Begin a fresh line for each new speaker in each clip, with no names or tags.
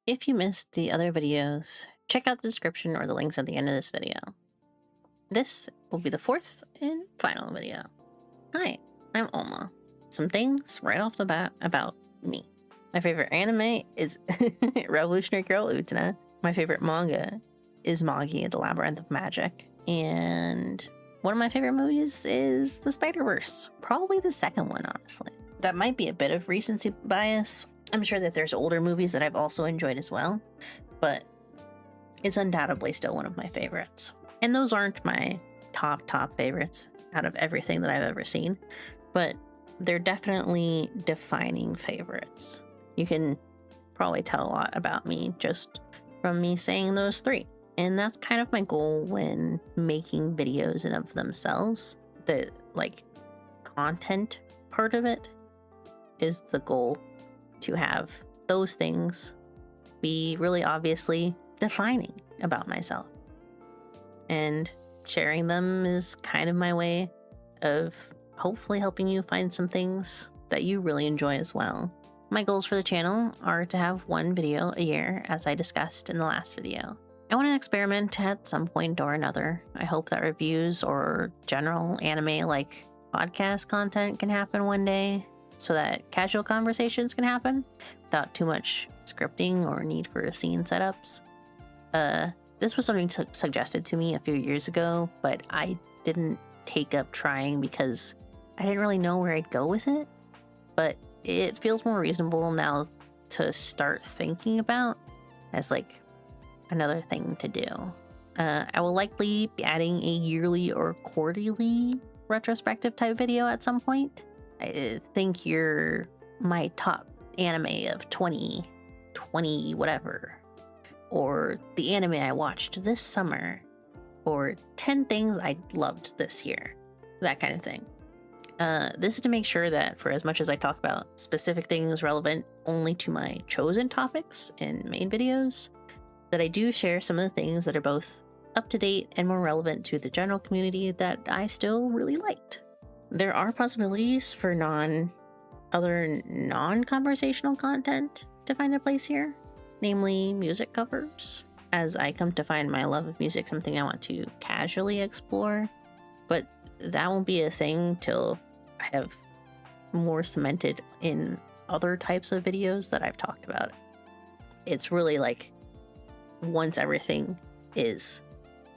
If you missed the other videos, check out the description or the links at the end of this video. This will be the fourth and final video. Hi, I'm Alma. Some things right off the bat about me. My favorite anime is Revolutionary Girl Utena. My favorite manga is Magi, The Labyrinth of Magic. And one of my favorite movies is The Spider-Verse. Probably the second one, honestly. That might be a bit of recency bias. I'm sure that there's older movies that I've also enjoyed as well, but it's undoubtedly still one of my favorites. And those aren't my top favorites out of everything that I've ever seen, but they're definitely defining favorites. You can probably tell a lot about me just from me saying those three. And that's kind of my goal when making videos in of themselves. The content part of it is the goal, to have those things be really obviously defining about myself. And sharing them is kind of my way of hopefully helping you find some things that you really enjoy as well. My goals for the channel are to have one video a year, as I discussed in the last video. I want to experiment at some point or another. I hope that reviews or general anime-like podcast content can happen one day, so that casual conversations can happen without too much scripting or need for scene setups. This was something suggested to me a few years ago, but I didn't take up trying because I didn't really know where I'd go with it. But it feels more reasonable now to start thinking about as another thing to do. I will likely be adding a yearly or quarterly retrospective type video at some point. I think you're my top anime of 2020 whatever, or the anime I watched this summer, or 10 things I loved this year, that kind of thing. This is to make sure that for as much as I talk about specific things relevant only to my chosen topics in main videos, that I do share some of the things that are both up to date and more relevant to the general community that I still really liked. There are possibilities for other non-conversational content to find a place here, namely music covers, as I come to find my love of music something I want to casually explore, but that won't be a thing till I have more cemented in other types of videos that I've talked about. It's really once everything is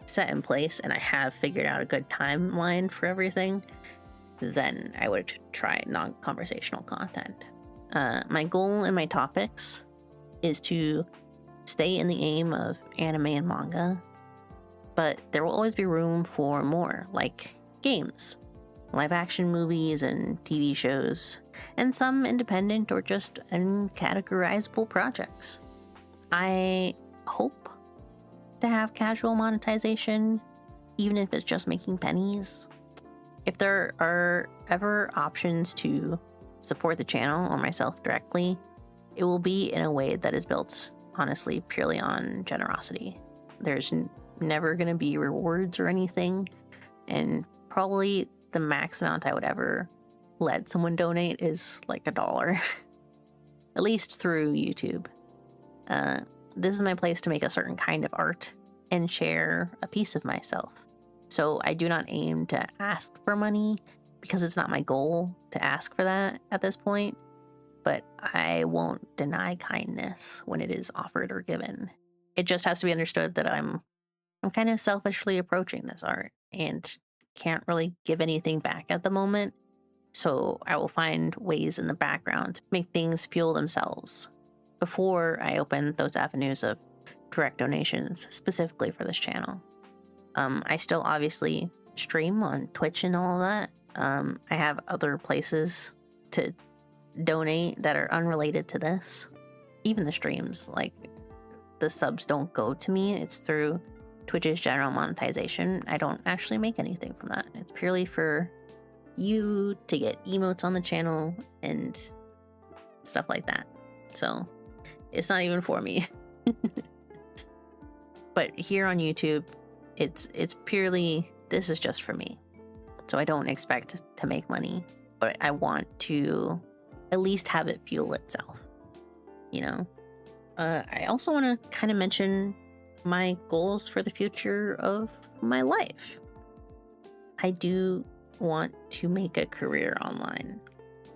set in place and I have figured out a good timeline for everything, then I would try non-conversational content. My goal in my topics is to stay in the aim of anime and manga, but there will always be room for more, like games, live action movies and TV shows, and some independent or just uncategorizable projects. I hope to have casual monetization, even if it's just making pennies. If there are ever options to support the channel or myself directly, it will be in a way that is built, honestly, purely on generosity. There's never going to be rewards or anything, and probably the max amount I would ever let someone donate is $1, at least through YouTube. This is my place to make a certain kind of art and share a piece of myself. So I do not aim to ask for money because it's not my goal to ask for that at this point, but I won't deny kindness when it is offered or given. It just has to be understood that I'm kind of selfishly approaching this art and can't really give anything back at the moment. So I will find ways in the background to make things fuel themselves before I open those avenues of direct donations specifically for this channel. I still obviously stream on Twitch and all of that. I have other places to donate that are unrelated to this. Even the streams, the subs don't go to me. It's through Twitch's general monetization. I don't actually make anything from that. It's purely for you to get emotes on the channel and stuff like that. So it's not even for me. But here on YouTube, it's purely, this is just for me. So I don't expect to make money, but I want to at least have it fuel itself, you know? I also want to kind of mention my goals for the future of my life. I do want to make a career online,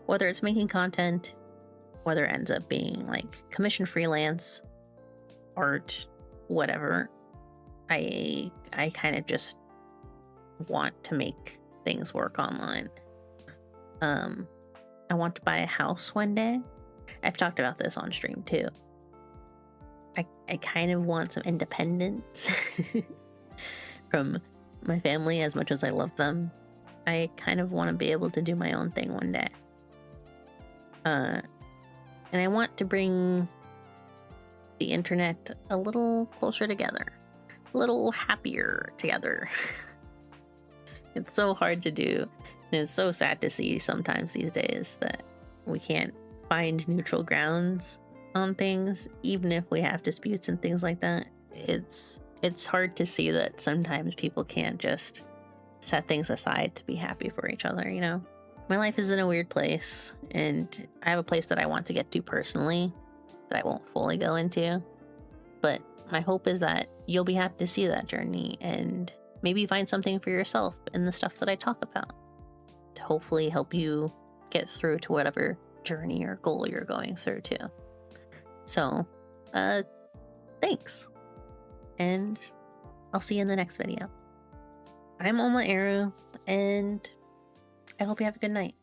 whether it's making content, whether it ends up being like commission freelance, art, whatever. I kind of just want to make things work online. I want to buy a house one day. I've talked about this on stream too. I kind of want some independence from my family. As much as I love them, I kind of want to be able to do my own thing one day. And I want to bring the internet a little closer together, a little happier together. It's so hard to do, and it's so sad to see sometimes these days that we can't find neutral grounds on things, even if we have disputes and things like that. It's hard to see that sometimes people can't just set things aside to be happy for each other, you know? My life is in a weird place, and I have a place that I want to get to personally that I won't fully go into. But my hope is that you'll be happy to see that journey and maybe find something for yourself in the stuff that I talk about to hopefully help you get through to whatever journey or goal you're going through too. So, thanks. And I'll see you in the next video. I'm Alma Eru, and I hope you have a good night.